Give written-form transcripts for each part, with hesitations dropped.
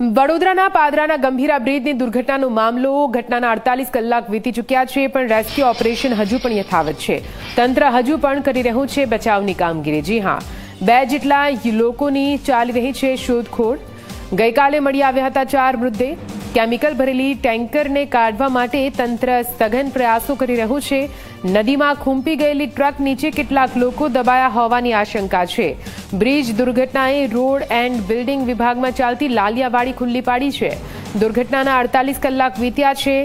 વડોદરાના પાદરાના ગંભીરા બ્રિજની દુર્ઘટનાનો મામલો ઘટનાના 48 કલાક વીતી ચૂક્યા છે, પણ રેસ્ક્યુ ઓપરેશન હજુ પણ યથાવત છે। તંત્ર હજુ પણ કરી રહ્યું છે બચાવની કામગીરી। જી હા, 2 જેટલા લોકોની ચાલી રહી છે શોધખોળ। ગઈકાલે મળી આવ્યા હતા 4 મૃતદેહ। કેમિકલ ભરેલી ટેન્કરને કાઢવા માટે તંત્ર સઘન પ્રયાસો કરી રહ્યું છે। નદીમાં ખૂંપી ગયેલી ટ્રક નીચે કેટલાક લોકો દબાયા હોવાની આશંકા છે। બ્રિજ દુર્ઘટનાએ રોડ એન્ડ બિલ્ડિંગ વિભાગમાં ચાલતી લાલિયાવાડી ખુલ્લી પાડી છે। દુર્ઘટનાના 48 કલાક વીત્યા છે,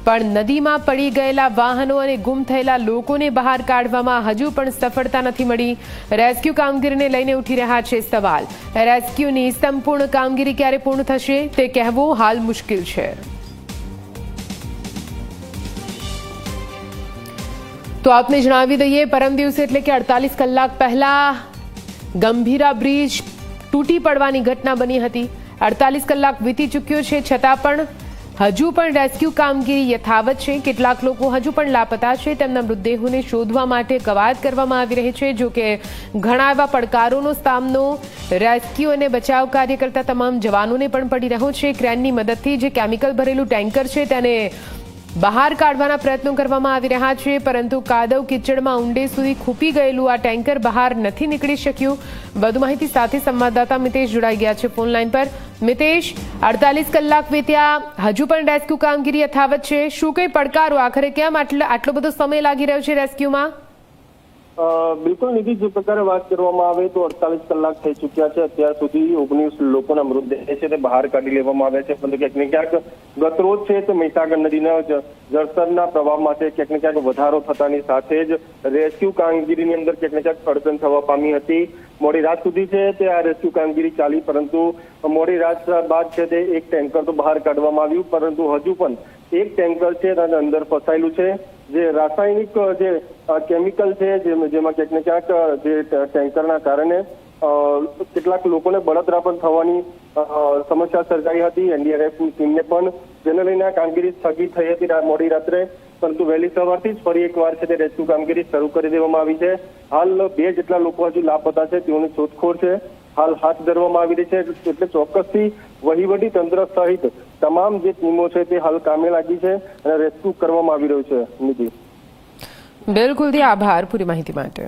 પણ નદીમાં પડી ગયેલા વાહનો અને ગુમ થયેલા લોકોને બહાર કાઢવામાં હજુ પણ સફળતા નથી મળી। રેસ્ક્યુ કામગીરીને લઈને ઉઠી રહ્યા છે સવાલ। રેસ્ક્યુની સંપૂર્ણ કામગીરી ક્યારે પૂર્ણ થશે તે કહેવું હાલ મુશ્કેલ છે। તો આપને જણાવી દઈએ, પરમ દિવસે એટલે કે 48 કલાક પહેલા ગંભીરા બ્રિજ તૂટી પડવાની ઘટના બની હતી। 48 કલાક વીતી ચૂક્યો છે, છતાં પણ હજુ પણ રેસ્ક્યુ કામગીરી યથાવત છે। કેટલાક લોકો હજુ પણ લાપતા છે। તેમના મૃતદેહોને શોધવા માટે કવાયત કરવામાં આવી રહી છે। જો કે ઘણા એવા પડકારોનો સામનો રેસ્ક્યુ અને બચાવ કાર્ય કરતા તમામ જવાનોને પણ પડી રહ્યો છે। ક્રેનની મદદથી જે કેમિકલ ભરેલું ટેન્કર છે તેને બહાર કાઢવાના પ્રયત્નો કરવામાં આવી રહ્યા છે, પરંતુ કાદવ કીચડમાં ઊંડે સુધી ખૂંપી ગયેલું આ ટેન્કર બહાર નથી નીકળી શક્યું। વધુ માહિતી સાથે સંવાદદાતા મિતેશ જોડાઈ ગયા છે ફોન લાઈન પર। મિતેશ, 48 કલાક વીત્યા, હજુ પણ રેસ્ક્યુ કામગીરી યથાવત છે। શું કઈ પડકારો, આખરે કેમ આટલો બધો સમય લાગી રહ્યો છે રેસ્ક્યુમાં? બિલકુલ નિધિ, જે પ્રકારે વાત કરવામાં આવે તો 48 કલાક થઈ ચૂક્યા છે। અત્યાર સુધી 19 લોકોના મૃતદેહ છે તે બહાર કાઢી લેવામાં આવ્યા છે, પરંતુ ક્યાંક ને ક્યાંક ગતરોજ છે તો મહીસાગર નદીના જળસ્તરના પ્રવાહમાં ક્યાંક ને ક્યાંક વધારો થતાની સાથે જ રેસ્ક્યુ કામગીરીની અંદર ક્યાંક ને ક્યાંક અડચણ થવા પામી હતી। મોડી રાત સુધી છે તે આ રેસ્ક્યુ કામગીરી ચાલી, પરંતુ મોડી રાત બાદ છે તે એક ટેન્કર તો બહાર કાઢવામાં આવ્યું, પરંતુ હજુ પણ એક ટેન્કર છે તેના અંદર ફસાયેલું છે। જે રાસાયણિક જે કેમિકલ છે જેમાં ક્યાંક ને ક્યાંક જે ટેન્કરના કારણે કેટલાક લોકોને બળતરા પણ થવાની સમસ્યા સર્જાઈ હતી। એનડીઆરએફની ટીમને પણ જેને લઈને આ કામગીરી સ્થગિત થઈ હતી મોડી રાત્રે, પરંતુ વહેલી સવારથી જ ફરી એકવાર છે તે રેસ્ક્યુ કામગીરી શરૂ કરી દેવામાં આવી છે। હાલ 2 જેટલા લોકો હજુ લાપતા છે, તેઓની શોધખોળ છે હાલ હાથ ધરવામાં આવી રહી છે। એટલે ચોક્કસથી વહીવટી તંત્ર સહિત તમામ જે ટીમો છે તે હાલ કામે લાગી છે અને રેસ્ક્યુ કરવામાં આવી રહ્યું છે। નિધિ, બિલકુલ, આભાર પૂરી માહિતી માટે।